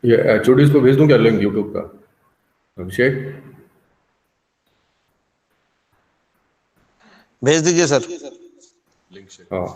ये एचओडीज को भेज दूं क्या लिंक यूट्यूब का? अभिषेक। भेज दीजिए सर। हाँ।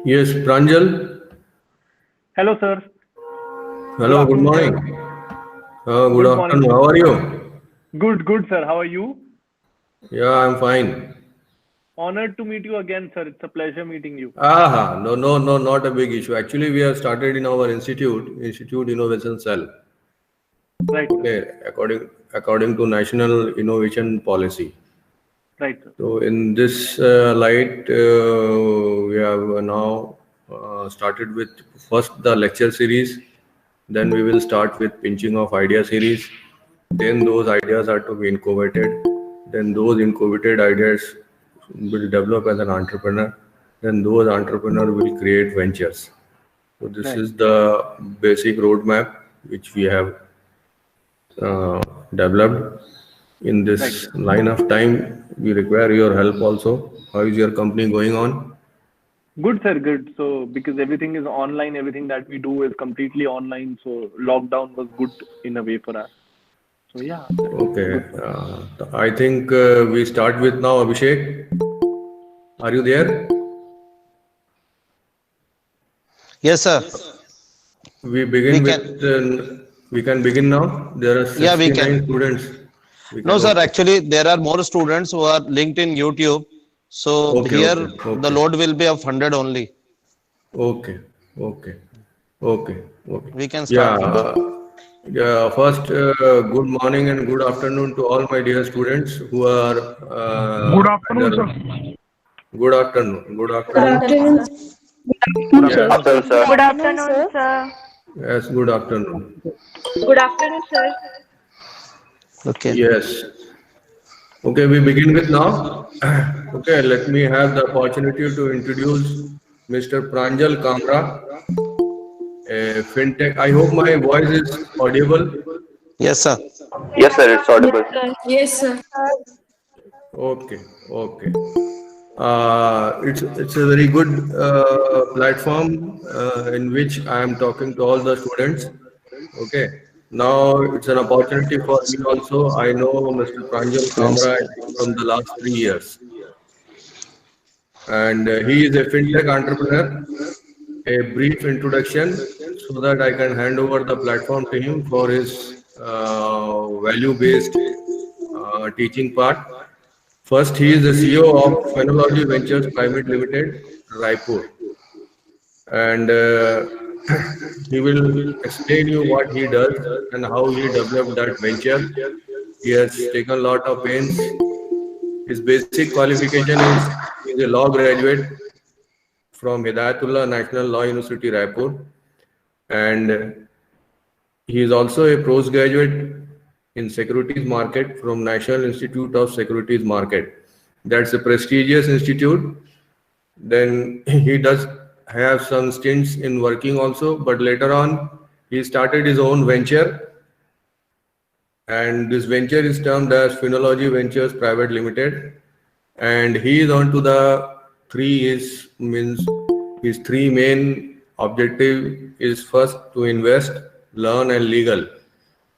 Yes, Pranjal. Hello, sir. Hello, good morning. Good Good morning. afternoon. How are you? Good, sir. How are you? Yeah, I'm fine. Honored to meet you again, sir. It's a pleasure meeting you. No, not a big issue. Actually, we have started in our Institute Innovation Cell. Right, Okay, according to National Innovation Policy. right, sir. So in this light, we have now started with first the lecture series. Then we will start with pinching of idea series. Then those ideas are to be incubated. Then those incubated ideas will develop as an entrepreneur. Then those entrepreneurs will create ventures. So this Right. is the basic roadmap which we have developed. In Right, this sir. line of time, we require your help also. How is your company going on? Good, sir. Good. So, because everything is online, everything that we do is completely online. So, lockdown was good in a way for us. So, yeah, it's Okay. good, sir. I think we start with now, Abhishek. Are you there? Yes, sir. We We begin can. with, we can begin now. There are Yeah, we 69 can. students. We No, can, sir. okay. Actually, there are more students who are linked in YouTube. So Okay, here okay, the okay, load will be of 100 only. okay, okay, okay, okay. We can Yeah, start first. yeah. First, good morning and good afternoon to all my dear students who are Good afternoon, either. sir. Good afternoon. Good Good afternoon. afternoon, sir. Good Yes, afternoon, sir. Good afternoon, sir. yes, good afternoon. Good afternoon, sir. Okay. Yes. Okay, we begin with now. Okay, let me have the opportunity to introduce Mr. Pranjal Kamra, a fintech. I hope my voice is audible. Yes, sir. Yes, sir, it's Yes, audible. sir. Yes, sir. Okay, okay. It's a very good platform in which I am talking to all the students. Okay. Now it's an opportunity for me also. I know Mr. Pranjal Yes. Kamra from the last 3 years, and he is a fintech entrepreneur. A brief introduction so that I can hand over the platform to him for his value-based teaching part. First, he is the CEO of Phenology Ventures Private Limited, Raipur, and he will explain you what he does and how he developed that venture. He has taken a lot of pains. His basic qualification is he is a law graduate from Hidayatullah National Law University, Raipur, and he is also a postgraduate in securities market from National Institute of Securities Market. That's a prestigious institute. Then he does have some stints in working also, but later on he started his own venture, and this venture is termed as Phenology Ventures Private Limited. And he is on to the three is means his three main objective is first to invest, learn, and legal,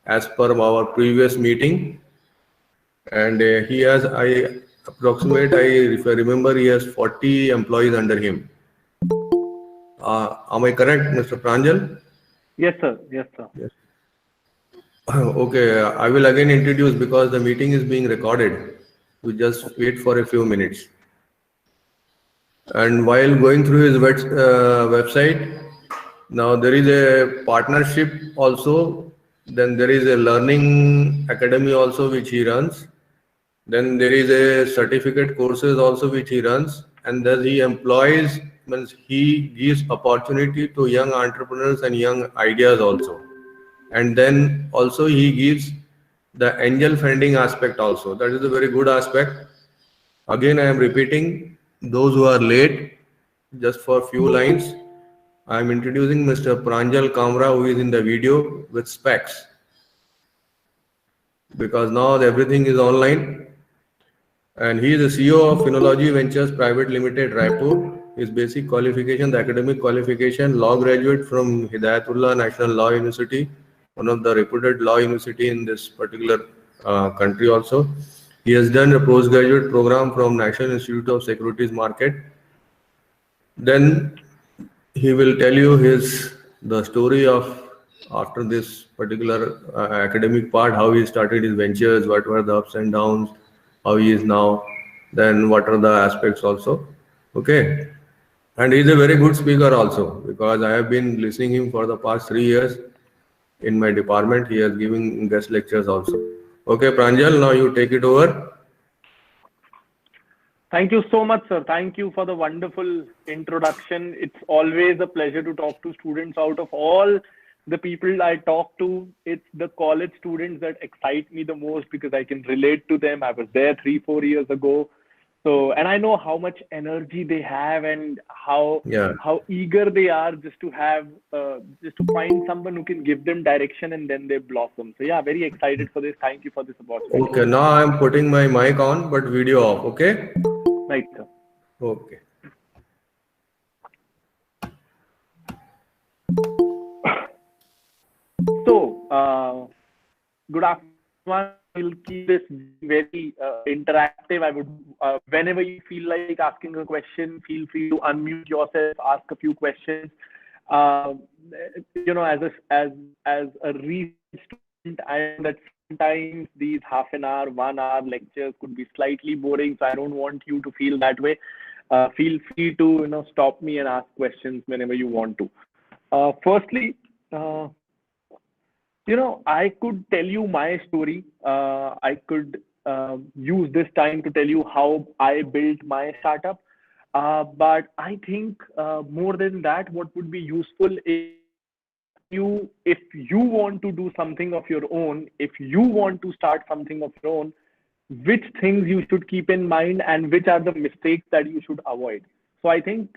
as per our previous meeting. And he has if I remember, he has 40 employees under him. Am I correct, Mr. Pranjal? Yes, sir. Yes, sir. Yes. Okay, I will again introduce because the meeting is being recorded. We just wait for a few minutes. And while going through his website, now there is a partnership also. Then there is a learning academy also which he runs. Then there is a certificate courses also which he runs, and thus he employs, means he gives opportunity to young entrepreneurs and young ideas also. And then also he gives the angel funding aspect also. That is a very good aspect. Again, I am repeating those who are late, just for a few lines. I am introducing Mr. Pranjal Kamra, who is in the video with specs, because now everything is online. And he is the CEO of Phenology Ventures Private Limited, Raipur. His basic qualification, the academic qualification, law graduate from Hidayatullah National Law University, one of the reputed law university in this particular country also. He has done a postgraduate program from National Institute of Securities Market. Then he will tell you the story of after this particular academic part, how he started his ventures, what were the ups and downs, how he is now, then what are the aspects also. Okay. And he's a very good speaker also, because I have been listening him for the past 3 years in my department. He has given guest lectures also. Okay, Pranjal, now you take it over. Thank you so much, sir. Thank you for the wonderful introduction. It's always a pleasure to talk to students. Out of all the people I talk to, it's the college students that excite me the most because I can relate to them. I was there 3-4 years ago. So, and I know how much energy they have and how eager they are just to find someone who can give them direction, and then they blossom. So yeah, very excited for this. Thank you for this opportunity. Okay, now I'm putting my mic on, but video off. Okay. Right, sir. Okay. So, good afternoon. We'll keep this very interactive. I would, whenever you feel like asking a question, feel free to unmute yourself, ask a few questions. You know, as a recent student, I know that sometimes these half an hour, 1 hour lectures could be slightly boring. So I don't want you to feel that way. Feel free to stop me and ask questions whenever you want to. Firstly, I could tell you my story. I could use this time to tell you how I built my startup. But I think more than that, what would be useful is if you want to do something of your own, if you want to start something of your own, which things you should keep in mind and which are the mistakes that you should avoid. So I think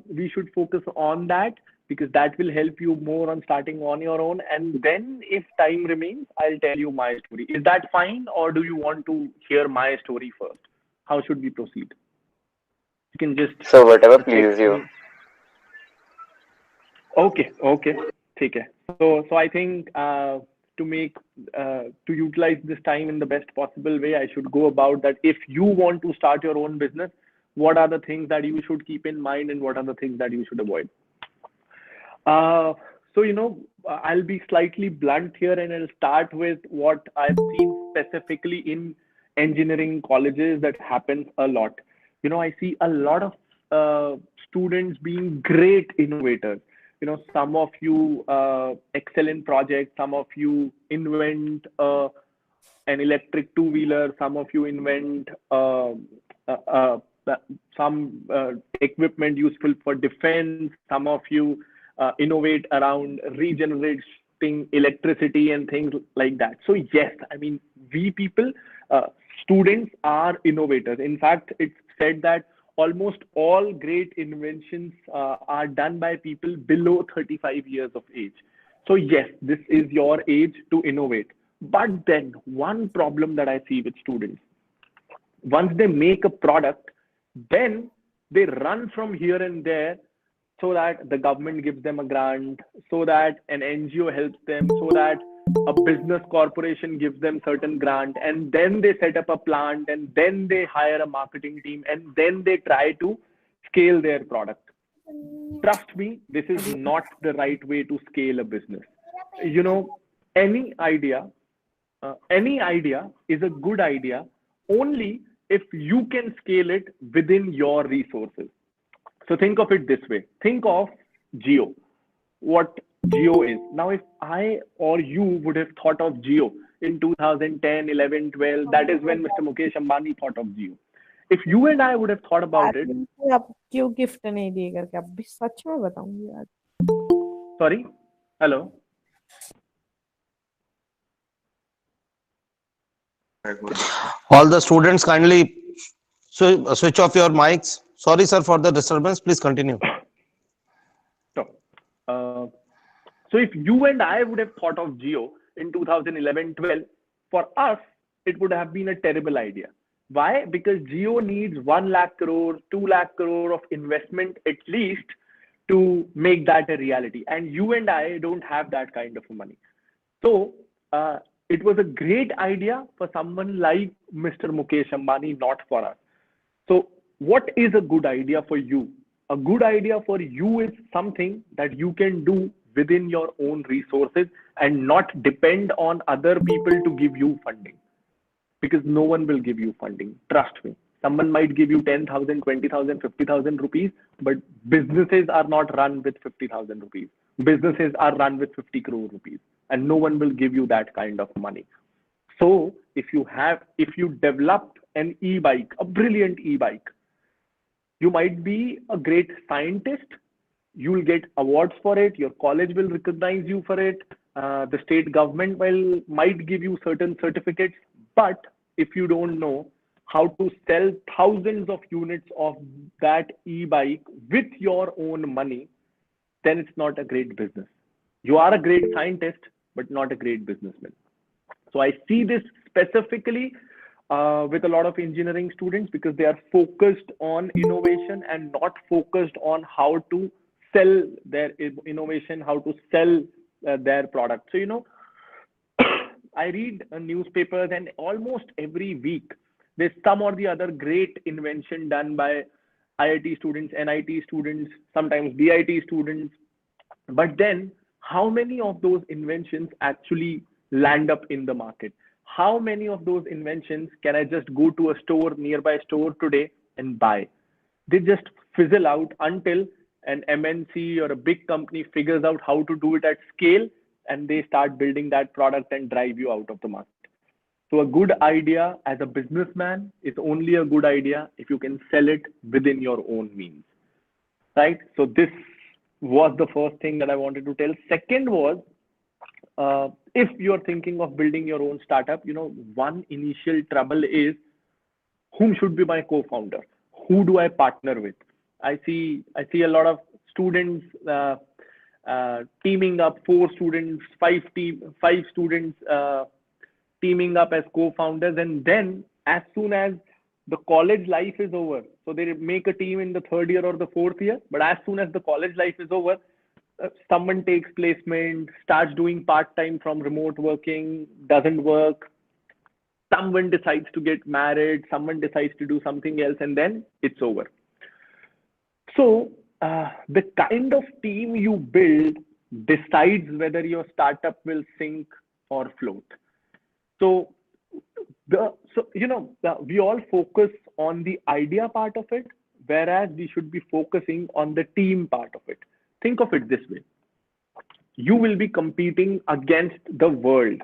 we should focus on that, because that will help you more on starting on your own. And then if time remains, I'll tell you my story. Is that fine, or do you want to hear my story first? How should we proceed? You can just... So whatever pleases you. Okay. Take it. So I think to utilize this time in the best possible way, I should go about that. If you want to start your own business, what are the things that you should keep in mind and what are the things that you should avoid? So, I'll be slightly blunt here, and I'll start with what I've seen specifically in engineering colleges that happens a lot. I see a lot of students being great innovators. Some of you excel in projects, some of you invent an electric two-wheeler, some of you invent some equipment useful for defense, some of you innovate around regenerating electricity and things like that. So yes, I mean, we people, students are innovators. In fact, it's said that almost all great inventions are done by people below 35 years of age. So yes, this is your age to innovate. But then one problem that I see with students, once they make a product, then they run from here and there, so that the government gives them a grant, so that an NGO helps them, so that a business corporation gives them certain grant, and then they set up a plant, and then they hire a marketing team, and then they try to scale their product. Trust me, this is not the right way to scale a business. Any idea is a good idea only if you can scale it within your resources. So think of it this way. Think of Jio, what Jio is. Now, if I or you would have thought of Jio in 2010, 11, 12, that is when Mr. Mukesh Ambani thought of Jio. If you and I would have thought about it... क्यों gift नहीं दिए करके अब भी सच में बताऊंगी यार. Sorry? Hello? All the students kindly switch off your mics. Sorry, sir, for the disturbance. Please continue. So if you and I would have thought of Jio in 2011-12, for us, it would have been a terrible idea. Why? Because Jio needs 1 lakh crore, 2 lakh crore of investment at least to make that a reality. And you and I don't have that kind of money. So it was a great idea for someone like Mr. Mukesh Ambani, not for us. So what is a good idea for you? A good idea for you is something that you can do within your own resources and not depend on other people to give you funding, because no one will give you funding. Trust me. Someone might give you 10,000, 20,000, 50,000 rupees, but businesses are not run with 50,000 rupees. Businesses are run with 50 crore rupees, and no one will give you that kind of money. So if you develop an e-bike, a brilliant e-bike, you might be a great scientist. You'll get awards for it. Your college will recognize you for it. The state government might give you certain certificates. But if you don't know how to sell thousands of units of that e-bike with your own money, then it's not a great business. You are a great scientist, but not a great businessman. So I see this specifically with a lot of engineering students, because they are focused on innovation and not focused on how to sell their innovation, how to sell their product. So, I read newspapers, and almost every week there's some or the other great invention done by IIT students, NIT students, sometimes DIT students. But then how many of those inventions actually land up in the market? How many of those inventions can I just go to a nearby store today and buy? They just fizzle out until an MNC or a big company figures out how to do it at scale, and they start building that product and drive you out of the market. So a good idea as a businessman is only a good idea if you can sell it within your own means, right? So this was the first thing that I wanted to tell. Second was, if you're thinking of building your own startup, one initial trouble is, whom should be my co-founder? Who do I partner with? I see a lot of students teaming up, 4 students, 5 students teaming up as co-founders, and then as soon as the college life is over, so they make a team in the 3rd year or the 4th year, but as soon as the college life is over, someone takes placement, starts doing part-time from remote working, doesn't work. Someone decides to get married, someone decides to do something else, and then it's over. So the kind of team you build decides whether your startup will sink or float. So we all focus on the idea part of it, whereas we should be focusing on the team part of it. Think of it this way. You will be competing against the world,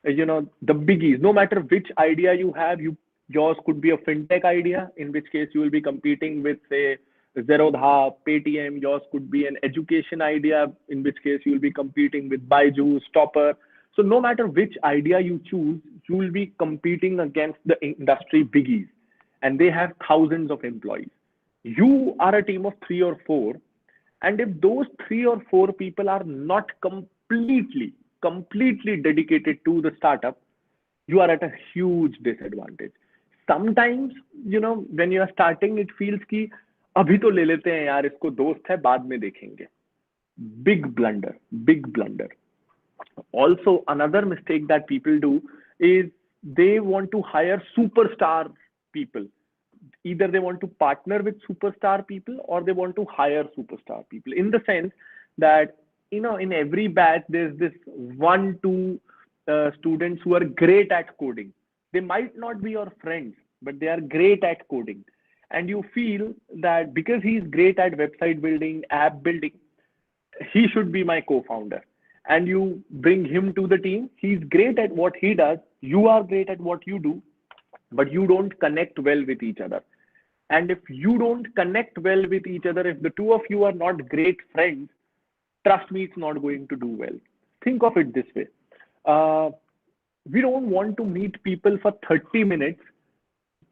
the biggies. No matter which idea you have, yours could be a fintech idea, in which case you will be competing with, say, Zerodha, Paytm. Yours could be an education idea, in which case you will be competing with Byju's, Topper. So no matter which idea you choose, you will be competing against the industry biggies, and they have thousands of employees. You are a team of 3 or 4, and if those 3 or 4 people are not completely dedicated to the startup, you are at a huge disadvantage. Sometimes, when you are starting, it feels ki abhi to le lete hain yaar, isko dost hai, baad mein dekhenge. Big blunder. Also, another mistake that people do is they want to hire superstar people. Either they want to partner with superstar people, or they want to hire superstar people, in the sense that, in every batch, there's this 1-2 students who are great at coding. They might not be your friends, but they are great at coding. And you feel that because he's great at website building, app building, he should be my co-founder. And you bring him to the team. He's great at what he does. You are great at what you do, but you don't connect well with each other. And if you don't connect well with each other, if the two of you are not great friends, trust me, it's not going to do well. Think of it this way. We don't want to meet people for 30 minutes,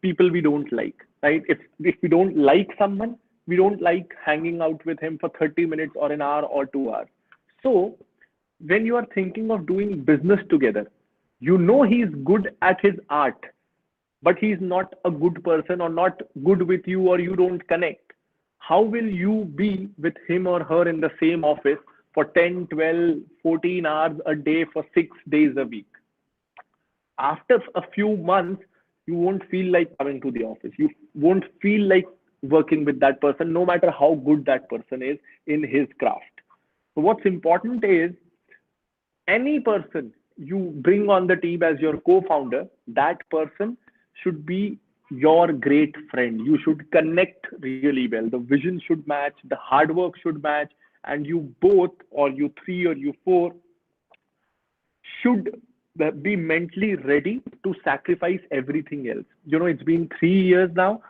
people we don't like, right? If we don't like someone, we don't like hanging out with him for 30 minutes or an hour or 2 hours. So when you are thinking of doing business together, he's good at his art, but he's not a good person or not good with you, or you don't connect. How will you be with him or her in the same office for 10, 12, 14 hours a day for 6 days a week? After a few months, you won't feel like coming to the office. You won't feel like working with that person, no matter how good that person is in his craft. So what's important is any person you bring on the team as your co-founder, that person should be your great friend. You should connect really well. The vision should match, the hard work should match, and you both, or you three or you four, should be mentally ready to sacrifice everything else. You know, it's been 3 years now.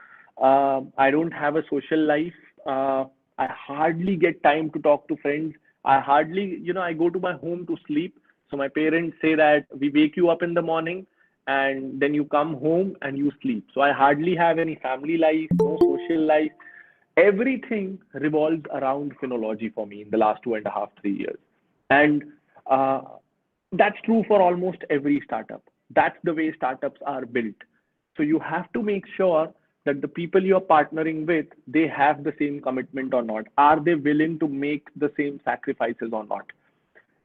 I don't have a social life. I hardly get time to talk to friends. I hardly, you know, I go to my home to sleep. So my parents say that we wake you up in the morning and then you come home and you sleep. So I hardly have any family life, no social life. Everything revolves around Phenology for me in the last 2.5, 3 years. And that's true for almost every startup. That's the way startups are built. So you have to make sure that the people you're partnering with, they have the same commitment or not. Are they willing to make the same sacrifices or not?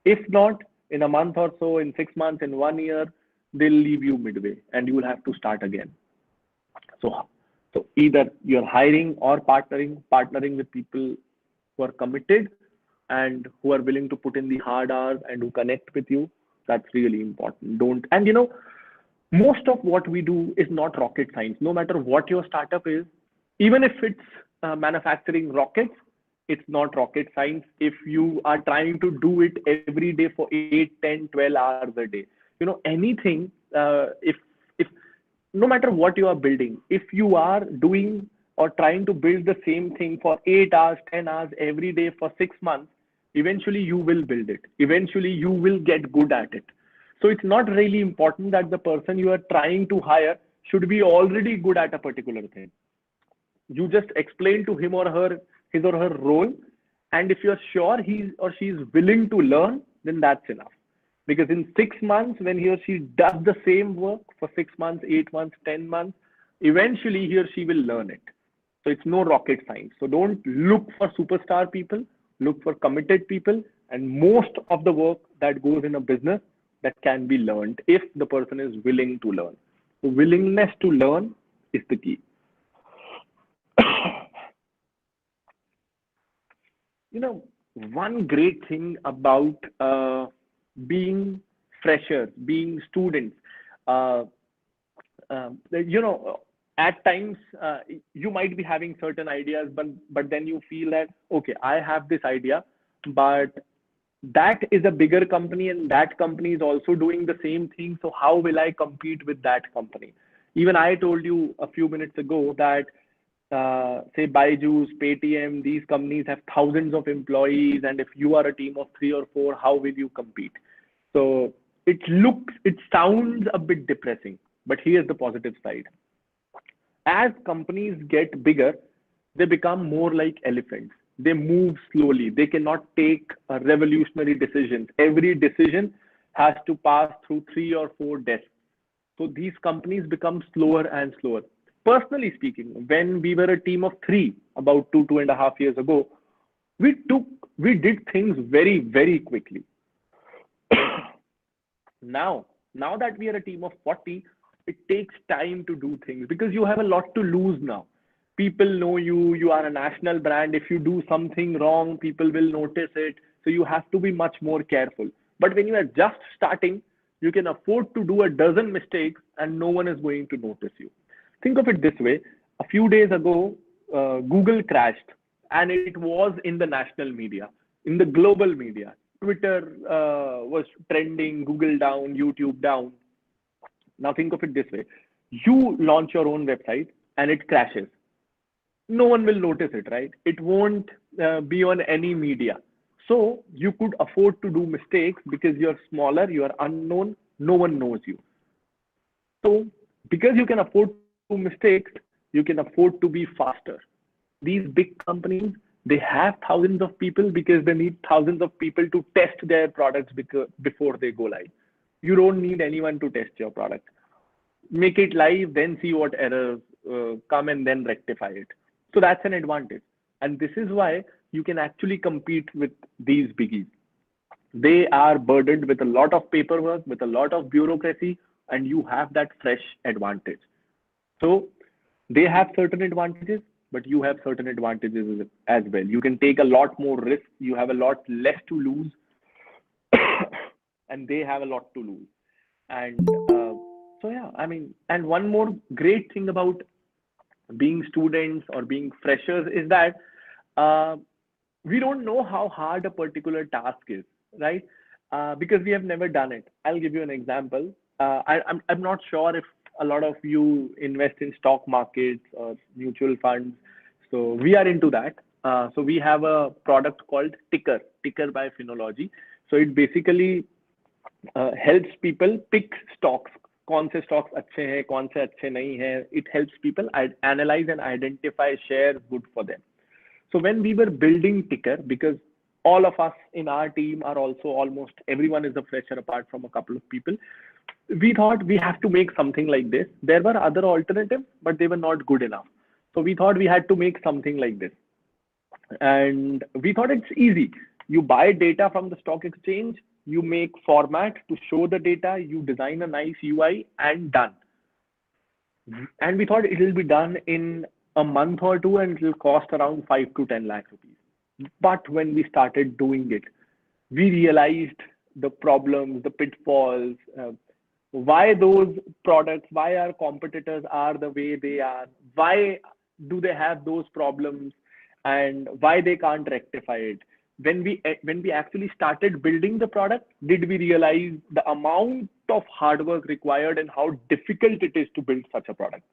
If not, in a month or so, in 6 months, in 1 year, they'll leave you midway and you will have to start again. So either you're hiring or partnering with people who are committed and who are willing to put in the hard hours and who connect with you. That's really important. And you know, most of what we do is not rocket science. No matter what your startup is, even if it's manufacturing rockets, it's not rocket science if you are trying to do it every day for 8, 10, 12 hours a day. You know, anything, if no matter what you are building, if you are doing or trying to build the same thing for 8 hours, 10 hours every day for 6 months, eventually you will build it. Eventually you will get good at it. So it's not really important that the person you are trying to hire should be already good at a particular thing. You just explain to him or her his or her role, and if you're sure he or she is willing to learn, then that's enough. Because in 6 months, when he or she does the same work for 6 months, 8 months, 10 months, eventually he or she will learn it. So it's no rocket science. So don't look for superstar people, look for committed people, and most of the work that goes in a business that can be learned if the person is willing to learn. So willingness to learn is the key. You know, one great thing about being freshers, being students, you know, at times you might be having certain ideas, but then you feel that, okay, I have this idea, but that is a bigger company and that company is also doing the same thing. So how will I compete with that company? Even I told you a few minutes ago that say Byju's, Paytm, these companies have thousands of employees, and if you are a team of 3 or 4, how will you compete? So it sounds a bit depressing, but here's the positive side. As companies get bigger, they become more like elephants. They move slowly. They cannot take revolutionary decisions. Every decision has to pass through 3 or 4 desks. So these companies become slower and slower. Personally speaking, when we were a team of 3 about 2.5 years ago, we did things very, very quickly. Now that we are a team of 40, it takes time to do things because you have a lot to lose now. People know you, you are a national brand. If you do something wrong, people will notice it. So you have to be much more careful. But when you are just starting, you can afford to do a dozen mistakes and no one is going to notice you. Think of it this way. A few days ago, Google crashed and it was in the national media, in the global media. Twitter was trending, Google down, YouTube down. Now think of it this way. You launch your own website and it crashes. No one will notice it, right? It won't be on any media. So you could afford to do mistakes because you're smaller, you are unknown, no one knows you. So because you can afford to do mistakes, you can afford to be faster. These big companies, they have thousands of people because they need thousands of people to test their products before they go live. You don't need anyone to test your product. Make it live, then see what errors come and then rectify it. So that's an advantage. And this is why you can actually compete with these biggies. They are burdened with a lot of paperwork, with a lot of bureaucracy, and you have that fresh advantage. So they have certain advantages, but you have certain advantages as well. You can take a lot more risk. You have a lot less to lose, and they have a lot to lose. And so yeah, I mean, and one more great thing about being students or being freshers is that we don't know how hard a particular task is, right? Because we have never done it. I'll give you an example. I'm not sure if a lot of you invest in stock markets or mutual funds. So we are into that. So we have a product called Ticker by Finology. So it basically helps people pick stocks. कौन से stocks अच्छे हैं, कौन से अच्छे नहीं हैं. It helps people analyze and identify shares good for them. So when we were building Ticker, because all of us in our team are also almost everyone is a fresher apart from a couple of people, we thought we have to make something like this. There were other alternatives, but they were not good enough. So we thought we had to make something like this. And we thought it's easy. You buy data from the stock exchange, you make format to show the data, you design a nice UI and done. And we thought it will be done in a month or two and it will cost around 5 to 10 lakh rupees. But when we started doing it, we realized the problems, the pitfalls, why those products, why our competitors are the way they are, why do they have those problems, and why they can't rectify it. When we actually started building the product, did we realize the amount of hard work required and how difficult it is to build such a product.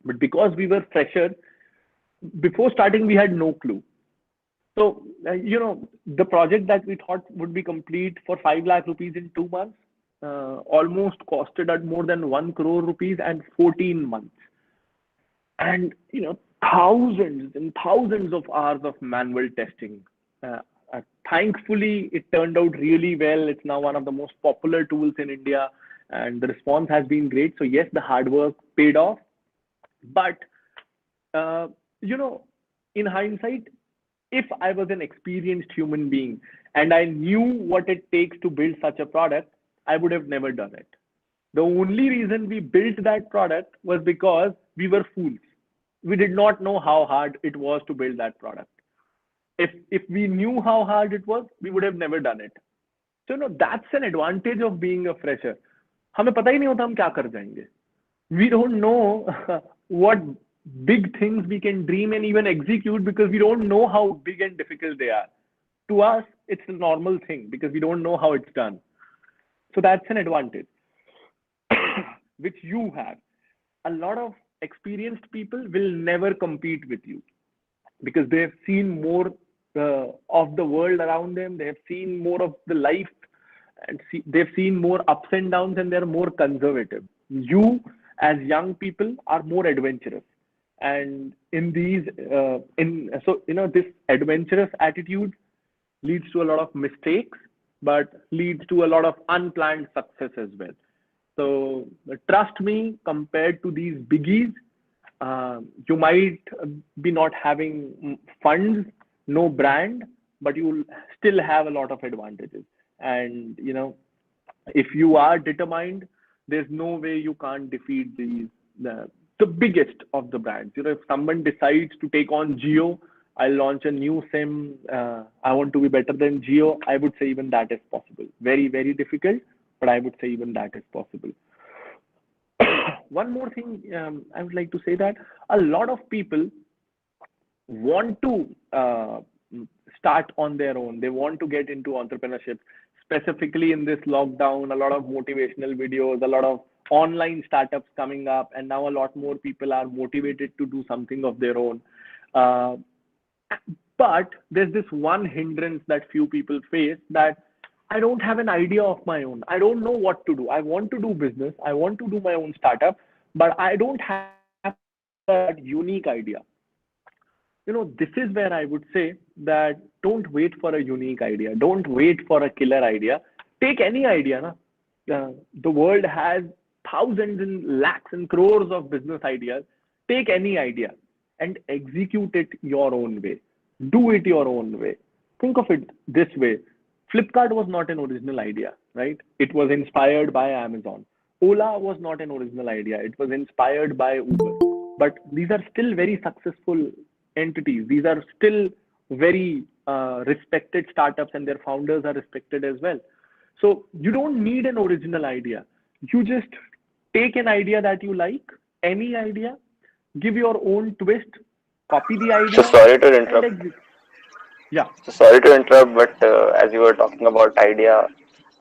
But because we were fresher, before starting, we had no clue. So, the project that we thought would be complete for 5 lakh rupees in 2 months, almost costed at more than 1 crore rupees and 14 months. And, thousands and thousands of hours of manual testing. Thankfully, it turned out really well. It's now one of the most popular tools in India, and the response has been great. So yes, the hard work paid off. But, in hindsight, if I was an experienced human being and I knew what it takes to build such a product, I would have never done it. The only reason we built that product was because we were fools. We did not know how hard it was to build that product. If we knew how hard it was, we would have never done it. So that's an advantage of being a fresher. हमें पता ही नहीं होता हम क्या कर जाएंगे. We don't know what big things we can dream and even execute because we don't know how big and difficult they are. To us, it's a normal thing because we don't know how it's done. So that's an advantage which you have. A lot of experienced people will never compete with you because they have seen more of the world around them. They have seen more of the life and they've seen more ups and downs, and they're more conservative. You as young people are more adventurous, and in these this adventurous attitude leads to a lot of mistakes but leads to a lot of unplanned success as well. So trust me, compared to these biggies, you might be not having funds, no brand, but you will still have a lot of advantages. And if you are determined, there's no way you can't defeat the biggest of the brands. If someone decides to take on Jio, I'll launch a new SIM, I want to be better than Jio, I would say even that is possible. Very, very difficult, but I would say even that is possible. One more thing I would like to say, that a lot of people want to start on their own. They want to get into entrepreneurship. Specifically in this lockdown, a lot of motivational videos, a lot of online startups coming up, and now a lot more people are motivated to do something of their own. But there's this one hindrance that few people face, that I don't have an idea of my own. I don't know what to do. I want to do business. I want to do my own startup, but I don't have that unique idea. This is where I would say that don't wait for a unique idea. Don't wait for a killer idea. Take any idea. The world has thousands and lakhs and crores of business ideas. Take any idea and execute it your own way. Do it your own way. Think of it this way. Flipkart was not an original idea, right? It was inspired by Amazon. Ola was not an original idea. It was inspired by Uber. But these are still very successful entities. These are still very respected startups, and their founders are respected as well. So you don't need an original idea. You just take an idea that you like, any idea, give your own twist, copy the So idea, sorry to and interrupt. execute. Yeah. So sorry to interrupt, but as you were talking about idea,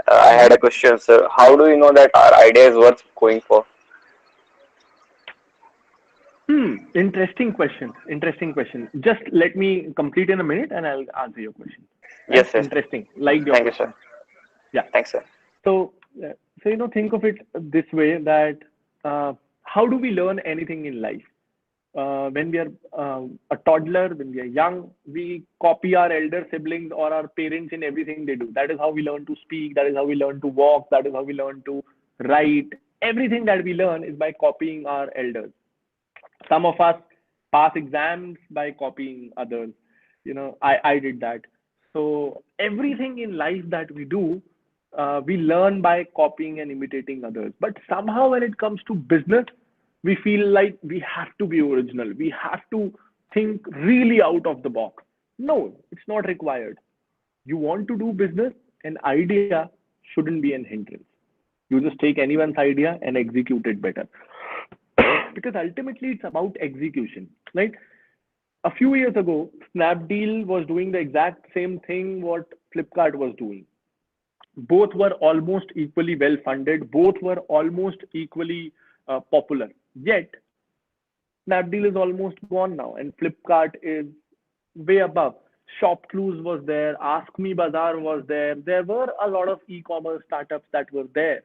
I had a question, sir. How do you know that our idea is worth going for? Interesting question. Interesting question. Just let me complete in a minute and I'll answer your question. Right? Yes, yes. Interesting. Like your Thank you, sir. question. Yeah. Thanks, sir. So, think of it this way that how do we learn anything in life? When we are a toddler, when we are young, we copy our elder siblings or our parents in everything they do. That is how we learn to speak. That is how we learn to walk. That is how we learn to write. Everything that we learn is by copying our elders. Some of us pass exams by copying others. I did that. So everything in life that we do, we learn by copying and imitating others. But somehow when it comes to business, we feel like we have to be original. We have to think really out of the box. No, it's not required. You want to do business, an idea shouldn't be an hindrance. You just take anyone's idea and execute it better. Because ultimately it's about execution, right? A few years ago, Snapdeal was doing the exact same thing what Flipkart was doing. Both were almost equally well funded. Both were almost equally popular. Yet, Snapdeal is almost gone now, and Flipkart is way above. ShopClues was there, Ask Me Bazaar was there. There were a lot of e-commerce startups that were there.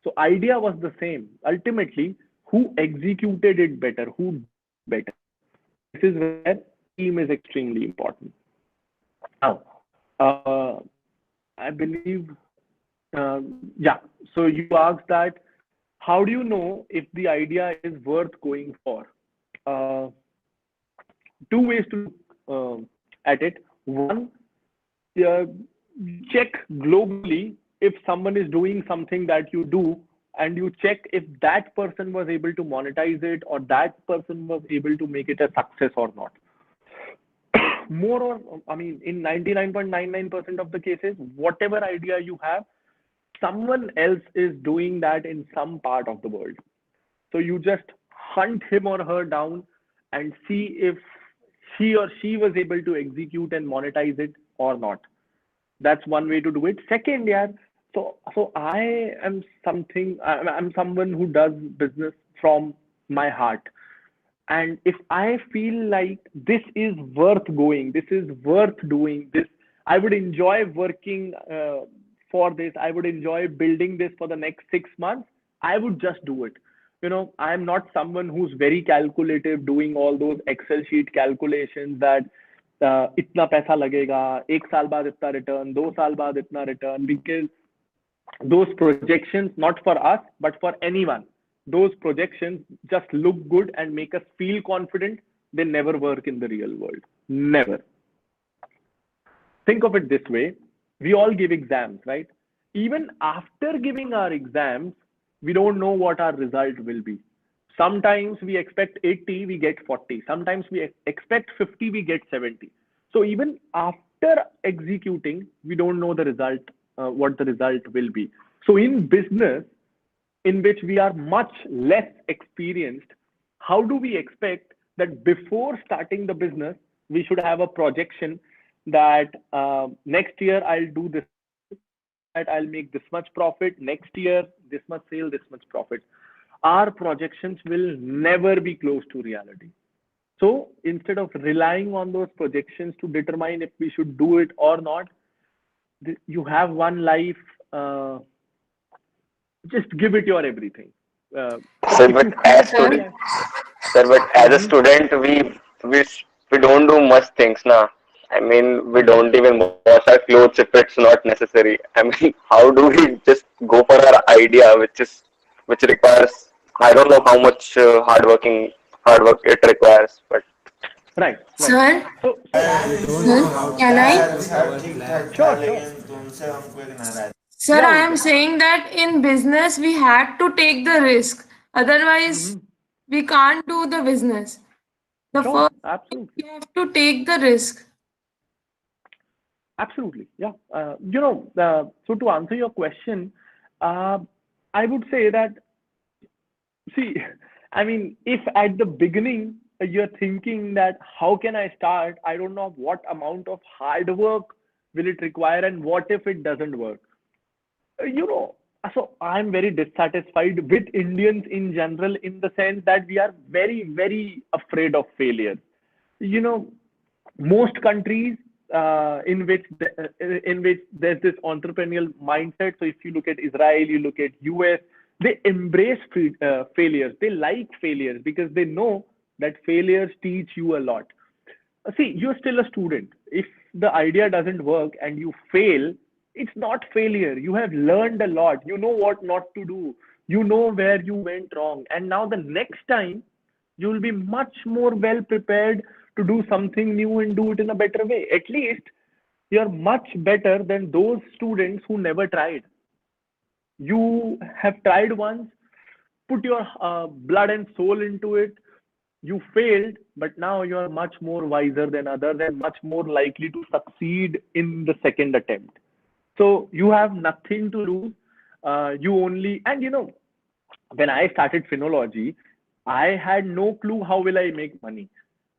So idea was the same. Ultimately, who executed it better, who better. This is where team is extremely important. Now, I believe, yeah. So you asked that, how do you know if the idea is worth going for? Two ways to look at it. One, check globally if someone is doing something that you do, and you check if that person was able to monetize it or that person was able to make it a success or not. More or, in 99.99% of the cases, whatever idea you have, someone else is doing that in some part of the world. So you just hunt him or her down and see if he or she was able to execute and monetize it or not. That's one way to do it. Second, yeah, so I am I'm someone who does business from my heart. And if I feel like this is worth going, this is worth doing, this, I would enjoy working for this, I would enjoy building this for the next 6 months, I would just do it. I'm not someone who's very calculative, doing all those Excel sheet calculations that itna paisa lagega, 1 saal baad itna return, 2 saal baad itna return, because those projections, not for us, but for anyone, those projections just look good and make us feel confident. They never work in the real world. Never. Think of it this way. We all give exams, right? Even after giving our exams, we don't know what our result will be. Sometimes we expect 80, we get 40. Sometimes we expect 50, we get 70. So even after executing, we don't know the result, what the result will be. So in business, in which we are much less experienced, how do we expect that before starting the business, we should have a projection that next year I'll do this, that I'll make this much profit, next year this much sale, this much profit. Our projections will never be close to reality. So instead of relying on those projections to determine if we should do it or not, you have one life, just give it your everything. Sir, but as a student, we don't do much things now. We don't even wash our clothes if it's not necessary. How do we just go for our idea, which requires, I don't know how much hard work it requires, but right. Sir, So, can I? Sure. Sir, Yeah, I am saying that in business we had to take the risk. Otherwise, we can't do the business. The Sure, first, absolutely. you have to take the risk. Absolutely. Yeah. So to answer your question, uh, I would say that, see, I mean, if at the beginning you're thinking that how can I start? I don't know what amount of hard work will it require and what if it doesn't work? You know, so I'm very dissatisfied with Indians in general in the sense that we are very, very afraid of failure. You know, most countries in which there's this entrepreneurial mindset. So if you look at Israel, you look at US, they embrace failures. They like failures because they know that failures teach you a lot. See, you're still a student. If the idea doesn't work and you fail, it's not failure. You have learned a lot. You know what not to do. You know where you went wrong. And now the next time, you will be much more well prepared to do something new and do it in a better way. At least you're much better than those students who never tried. You have tried once, put your blood and soul into it. You failed, but now you're much more wiser than others and much more likely to succeed in the second attempt. So you have nothing to lose. You only, and you know, when I started Phenology, I had no clue how will I make money.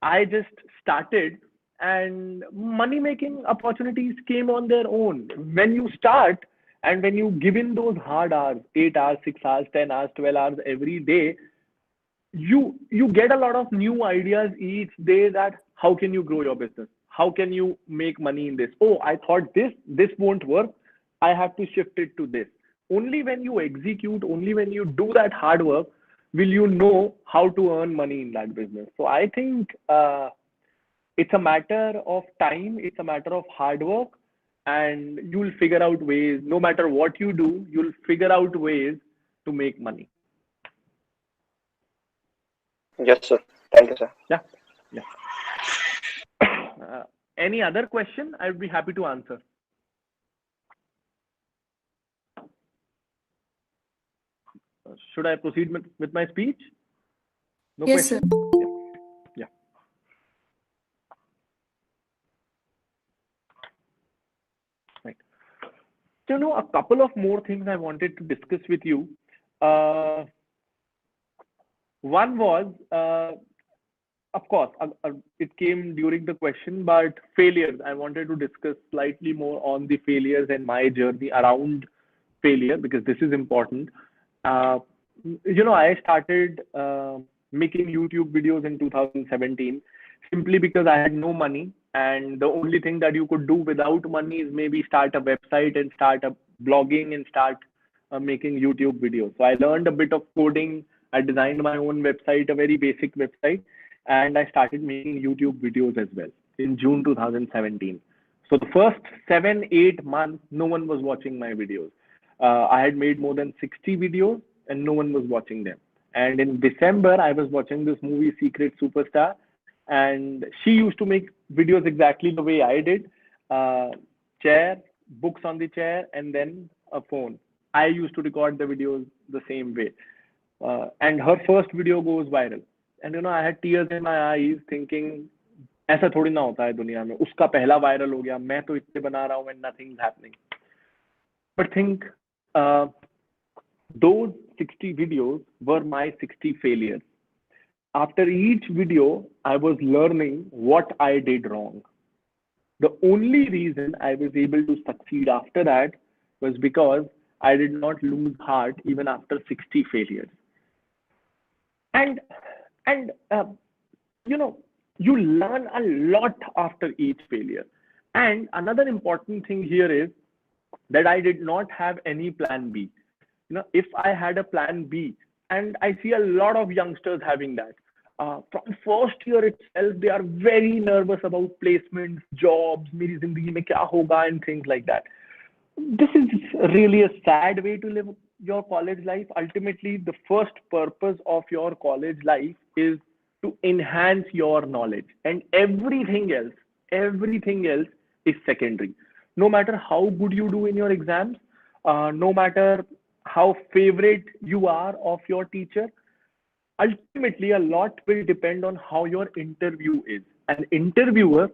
I just started and money making opportunities came on their own. When you start and when you give in those hard hours, 8 hours, 6 hours, 10 hours, 12 hours every day, you get a lot of new ideas each day that how can you grow your business? How can you make money in this? Oh, I thought this won't work. I have to shift it to this. Only when you execute, only when you do that hard work, will you know how to earn money in that business. So I think it's a matter of time, it's a matter of hard work, and you'll figure out ways. No matter what you do, you'll figure out ways to make money. Yes, sir. Thank you, sir. Yeah. Yeah. Any other question? I'd be happy to answer. Should I proceed with my speech? No Yes, question? sir. Yeah. Right. So, you know, a couple of more things I wanted to discuss with you. One was, of course, it came during the question, but failures. I wanted to discuss slightly more on the failures and my journey around failure because this is important. You know, I started making YouTube videos in 2017 simply because I had no money. And the only thing that you could do without money is maybe start a website and start a blogging and start making YouTube videos. So I learned a bit of coding. I designed my own website, a very basic website, and I started making YouTube videos as well in June 2017. So the first 7-8 months, no one was watching my videos. I had made more than 60 videos and no one was watching them. And in December, I was watching this movie, Secret Superstar, and she used to make videos exactly the way I did. Chair, books on the chair, and then a phone. I used to record the videos the same way. And her first video goes viral. And you know, I had tears in my eyes thinking, ऐसा थोड़ी ना होता है दुनिया में. उसका पहला viral हो गया, मैं तो इतने बना रहा हूँ and nothing's happening. But think, those 60 videos were my 60 failures. After each video, I was learning what I did wrong. The only reason I was able to succeed after that was because I did not lose heart even after 60 failures. And you know, you learn a lot after each failure. And another important thing here is that I did not have any plan B. You know, if I had a plan B, and I see a lot of youngsters having that, from first year itself, they are very nervous about placements, jobs, मेरी जिंदगी में क्या होगा, and things like that. This is really a sad way to live your college life. Ultimately, the first purpose of your college life is to enhance your knowledge, and everything else is secondary. No matter how good you do in your exams, no matter how favorite you are of your teacher, ultimately a lot will depend on how your interview is. An interviewer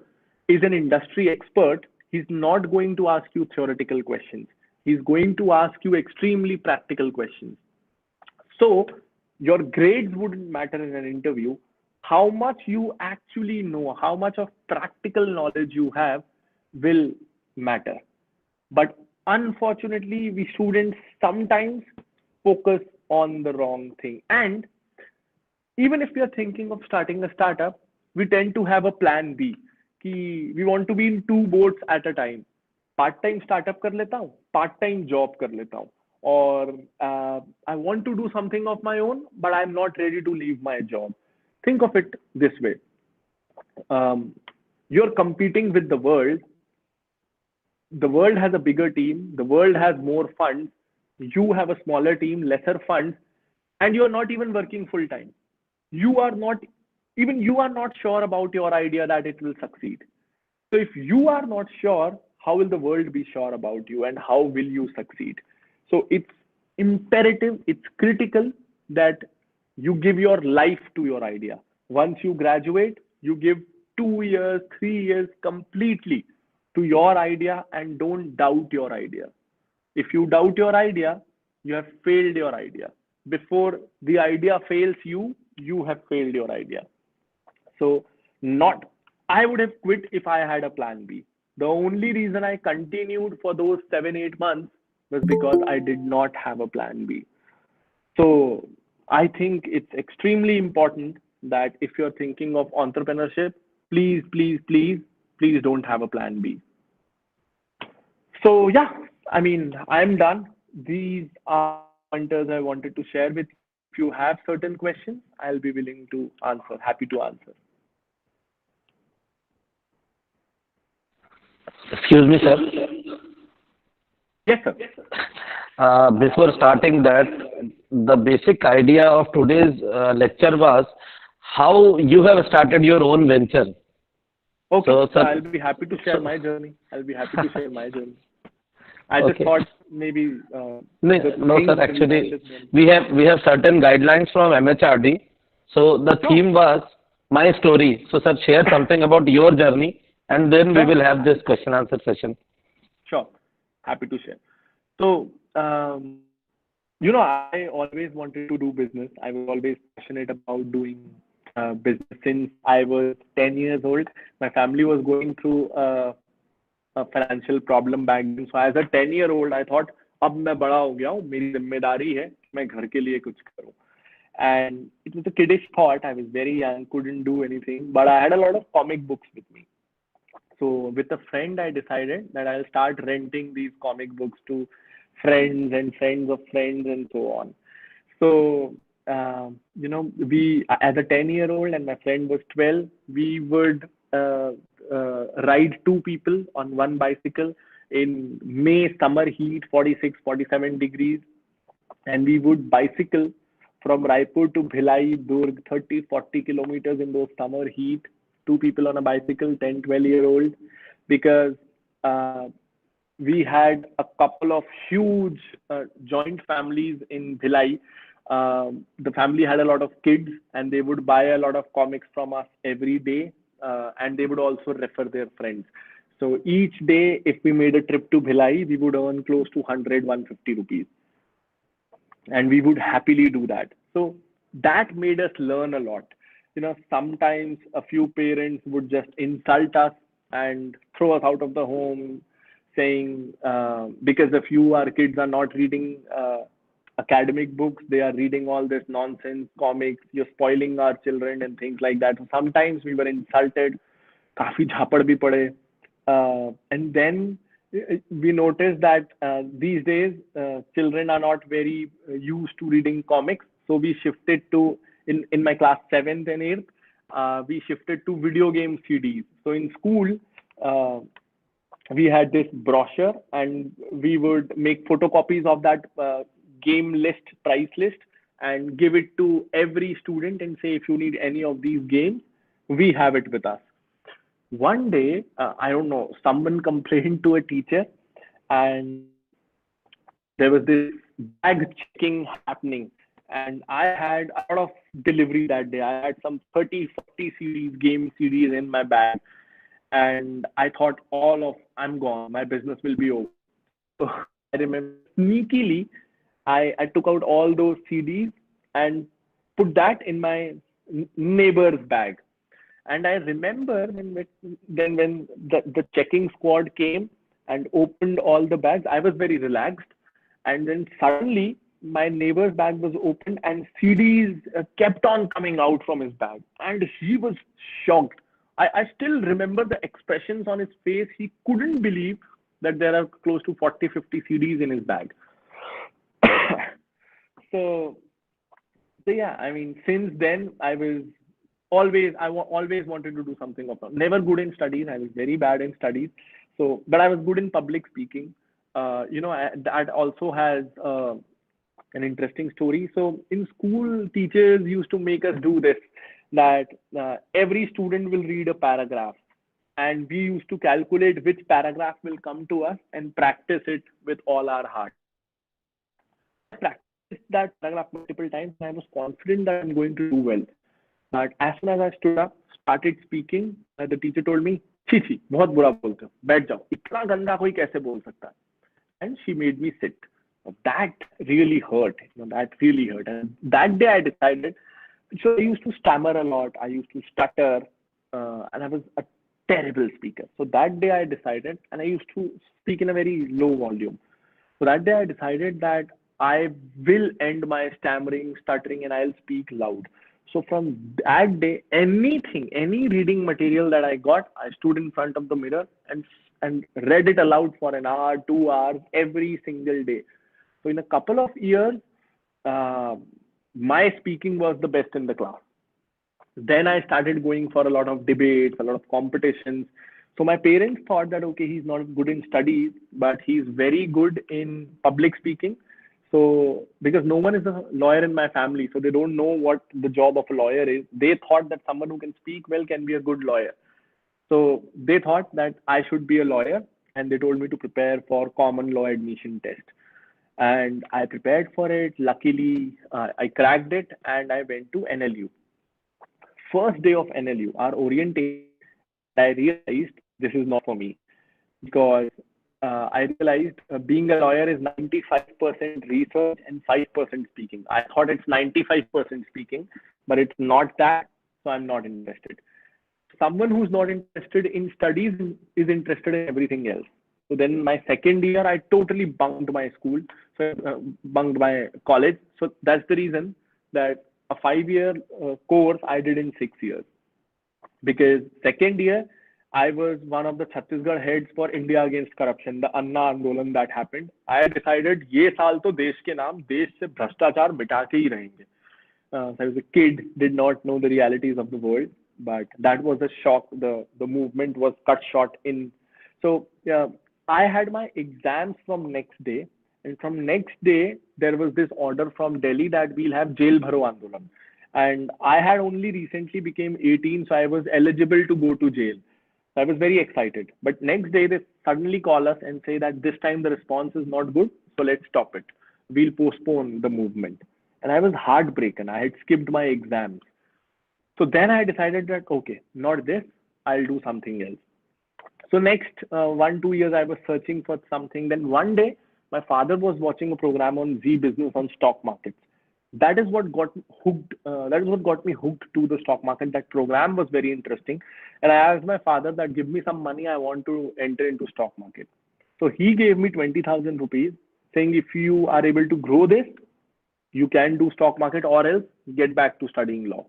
is an industry expert. He's not going to ask you theoretical questions. He's going to ask you extremely practical questions. So your grades wouldn't matter in an interview. How much you actually know, how much of practical knowledge you have will matter. But unfortunately, we students sometimes focus on the wrong thing. And even if we are thinking of starting a startup, we tend to have a plan B. कि we want to be in two boats at a time. Part time startup कर लेता हूँ, part time job कर लेता हूँ, or I want to do something of my own, but I'm not ready to leave my job. Think of it this way: you're competing with the world. The world has a bigger team. The world has more funds. You have a smaller team, lesser funds, and you're not even working full time. You are not sure about your idea that it will succeed. So if you are not sure, how will the world be sure about you, and how will you succeed? So it's imperative, it's critical that you give your life to your idea. Once you graduate, you give 2 years, 3 years completely to your idea, and don't doubt your idea. If you doubt your idea, you have failed your idea. Before the idea fails you, you have failed your idea. So I would have quit if I had a plan B. The only reason I continued for those 7-8 months was because I did not have a plan B. So I think it's extremely important that if you're thinking of entrepreneurship, please, please, please, please don't have a plan B. So yeah, I mean, I'm done. These are pointers I wanted to share with you. If you have certain questions, I'll be willing to answer, happy to answer. Excuse me, sir. Yes, sir. Before starting that, the basic idea of today's lecture was how you have started your own venture. Okay, So, sir, I'll be happy to share my journey. I just Okay. thought maybe. No, sir. Actually, we have certain guidelines from MHRD. So the theme was my story. So, sir, share something about your journey, and then we will have this question answer session. Sure, happy to share. So, I always wanted to do business. I was always passionate about doing business since I was 10 years old. My family was going through a financial problem back then. So as a 10-year-old, I thought, अब मैं बड़ा हो गया हूँ, मेरी जिम्मेदारी है, मैं घर के लिए कुछ करूँ. And it was a kiddish thought. I was very young, couldn't do anything, but I had a lot of comic books with me. So with a friend, I decided that I'll start renting these comic books to friends and friends of friends and so on. So, we, as a 10-year-old and my friend was 12, we would ride 2 people on one bicycle in May summer heat, 46, 47 degrees. And we would bicycle from Raipur to Bhilai, Durg, 30, 40 kilometers in those summer heat. 2 people on a bicycle, 10, 12-year-old, because we had a couple of huge joint families in Bhilai. The family had a lot of kids, and they would buy a lot of comics from us every day, and they would also refer their friends. So each day, if we made a trip to Bhilai, we would earn close to 100, 150 rupees. And we would happily do that. So that made us learn a lot. Sometimes a few parents would just insult us and throw us out of the home, saying, because our kids are not reading academic books, they are reading all this nonsense comics, you're spoiling our children and things like that. So sometimes we were insulted, काफी झापड़ भी पड़े. And then we noticed that these days children are not very used to reading comics. So we shifted to, in my class 7th and 8th, we shifted to video game CDs. So in school, we had this brochure, and we would make photocopies of that game list, price list, and give it to every student and say, if you need any of these games, we have it with us. One day, I don't know, someone complained to a teacher, and there was this bag checking happening. and I had a lot of delivery that day. I had some 30, 40 CDs, game CDs in my bag, and I thought I'm gone. My business will be over. So I remember sneakily, I took out all those CDs and put that in my neighbor's bag. And I remember when the checking squad came and opened all the bags, I was very relaxed. And then suddenly my neighbor's bag was opened and CDs kept on coming out from his bag. And he was shocked. I still remember the expressions on his face. He couldn't believe that there are close to 40, 50 CDs in his bag. So yeah, I mean, since then I always wanted to do something of it. Never good in studies. I was very bad in studies. So, but I was good in public speaking. That also has an interesting story. So in school, teachers used to make us do this, that every student will read a paragraph, and we used to calculate which paragraph will come to us and practice it with all our heart. I practiced that paragraph multiple times, and I was confident that I'm going to do well. But as soon as I stood up, started speaking, the teacher told me, "छी, बहुत बुरा बोलते हो, बैठ जाओ, इतना गंदा कोई कैसे बोल सकता है?" And she made me sit. That really hurt. That really hurt. And that day I decided. So I used to stammer a lot. I used to stutter, and I was a terrible speaker. So that day I decided, and I used to speak in a very low volume. So that day I decided that I will end my stammering, stuttering, and I'll speak loud. So from that day, any reading material that I got, I stood in front of the mirror and read it aloud for an hour, 2 hours, every single day. So in a couple of years, my speaking was the best in the class. Then I started going for a lot of debates, a lot of competitions. So my parents thought that, okay, he's not good in studies, but he's very good in public speaking. So because no one is a lawyer in my family, so they don't know what the job of a lawyer is. They thought that someone who can speak well can be a good lawyer. So they thought that I should be a lawyer, and they told me to prepare for common law admission test. And I prepared for it. Luckily, I cracked it, and I went to NLU. First day of NLU, our orientation, I realized this is not for me, because I realized being a lawyer is 95% research and 5% speaking. I thought it's 95% speaking, but it's not that, so I'm not interested. Someone who's not interested in studies is interested in everything else. So then my second year, I totally bunked my school, bunked my college. So that's the reason that a 5-year course I did in 6 years. Because second year, I was one of the Chhattisgarh heads for India Against Corruption, the Anna Andolan that happened. I decided, ये साल तो देश के नाम, देश से भ्रष्टाचार मिटा के ही रहेंगे. So I was a kid, did not know the realities of the world, but that was a shock. The movement was cut short in. So I had my exams from next day, and from next day there was this order from Delhi that we'll have jail bharo andolan. And I had only recently became 18, so I was eligible to go to jail. So I was very excited. But next day, they suddenly call us and say that this time the response is not good, so let's stop it. We'll postpone the movement. And I was heartbroken. I had skipped my exams. So then I decided that, okay, not this, I'll do something else. So next 1-2 years, I was searching for something. Then one day, my father was watching a program on Zee Business on stock markets. That is what got hooked. That is what got me hooked to the stock market. That program was very interesting, and I asked my father that give me some money. I want to enter into stock market. So he gave me 20,000 rupees, saying if you are able to grow this, you can do stock market, or else get back to studying law.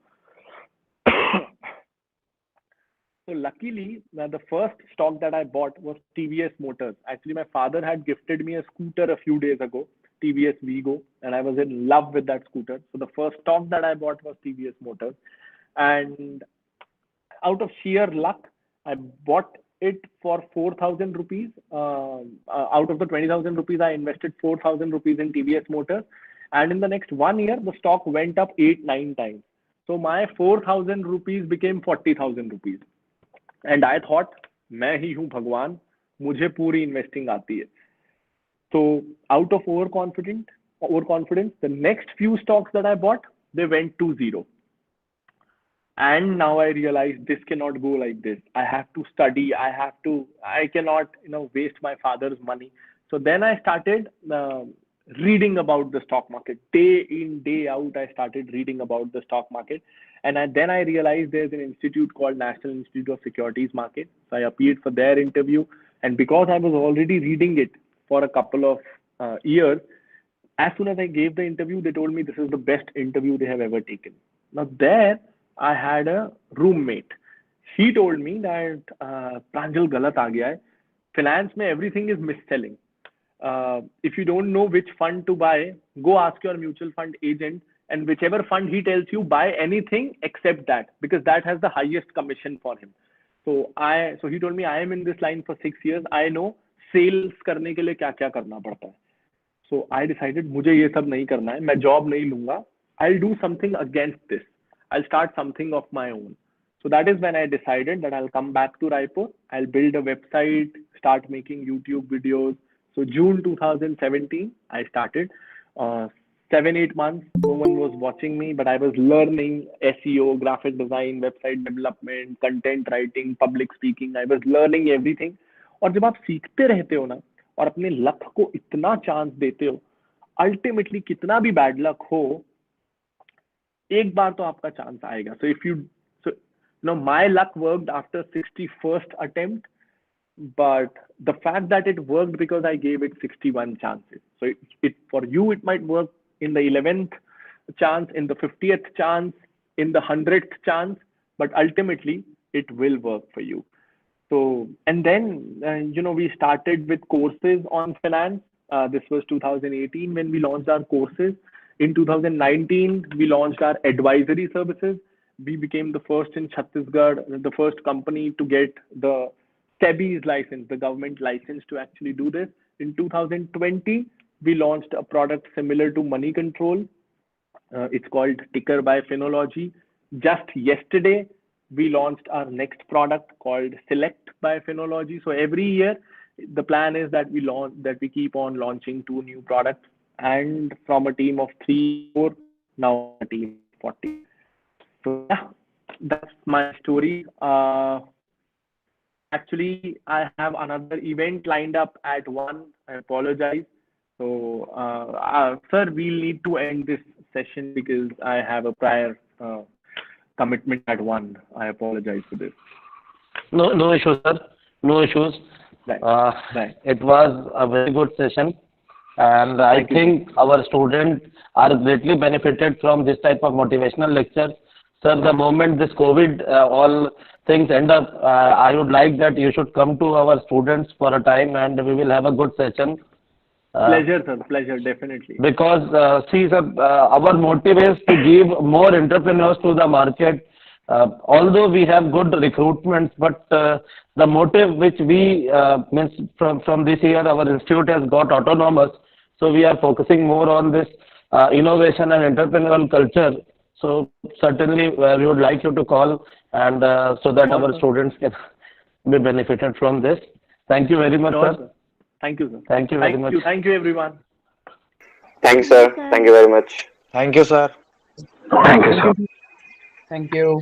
So luckily, the first stock that I bought was TVS Motors. Actually, my father had gifted me a scooter a few days ago, TVS Vigo, and I was in love with that scooter. So the first stock that I bought was TVS Motors. And out of sheer luck, I bought it for 4,000 rupees. Out of the 20,000 rupees, I invested 4,000 rupees in TVS Motors. And in the next 1 year, the stock went up 8-9 times. So my 4,000 rupees became 40,000 rupees. And I thought, मैं ही हूँ भगवान, मुझे पूरी investing आती है. So out of overconfident, overconfidence. The next few stocks that I bought, they went to zero. And now I realize this cannot go like this. I have to study. I cannot, waste my father's money. So then I started reading about the stock market. Day in, day out, I started reading about the stock market. And then I realized there's an institute called National Institute of Securities Market. So I appeared for their interview. And because I was already reading it for a couple of years, as soon as I gave the interview, they told me this is the best interview they have ever taken. Now there, I had a roommate. He told me that Pranjal galat aa gaya hai. Finance mein everything is mis-selling. If you don't know which fund to buy, go ask your mutual fund agent, and whichever fund he tells you, buy anything except that, because that has the highest commission for him. So he told me, I am in this line for 6 years. I know sales करने के लिए क्या-क्या करना पड़ता है. So I decided मुझे ये सब नहीं करना है. मैं job नहीं लूँगा. I'll do something against this. I'll start something of my own. So that is when I decided that I'll come back to Raipur. I'll build a website, start making YouTube videos. So June 2017, I started. 7-8 months, no one was watching me, but I was learning SEO, graphic design, website development, content writing, public speaking. I was learning everything. और जब आप सीखते रहते हो ना, और अपने luck को इतना चांस देते हो, अल्टीमेटली कितना भी बैड लक हो, एक बार तो आपका चांस आएगा. So my luck worked after 61st attempt, but the fact that it worked because I gave it 61 chances. So for you, it might work in the 11th chance, in the 50th chance, in the 100th chance, but ultimately it will work for you. So, and then, we started with courses on finance. This was 2018 when we launched our courses. In 2019, we launched our advisory services. We became the first in Chhattisgarh, the first company to get the SEBI's license, the government license to actually do this. In 2020, we launched a product similar to Money Control. It's called Ticker by Finology. Just yesterday, we launched our next product called Select by Finology. So every year, the plan is that we keep on launching 2 new products, and from a team of 3-4, now a team of 40. So yeah, that's my story. Actually, I have another event lined up at 1. I apologize. So, sir, we'll need to end this session because I have a prior commitment at 1. I apologize for this. No issues, sir. No issues. Right. It was a very good session, and I think our students are greatly benefited from this type of motivational lectures. Sir, the moment this COVID, all things end up, I would like that you should come to our students for a time, and we will have a good session. Pleasure, sir. Pleasure, definitely. Because, see, sir, our motive is to give more entrepreneurs to the market. Although we have good recruitment, but the motive which we means from this year, our institute has got autonomous. So we are focusing more on this innovation and entrepreneurial culture. So certainly we would like you to call, and so that our students can be benefited from this. Thank you very much, sir. Thank you, sir. Thank you very much. Thank you, everyone. Thanks, sir. Thank you very much. Thank you, sir. Thank you, sir. Thank you.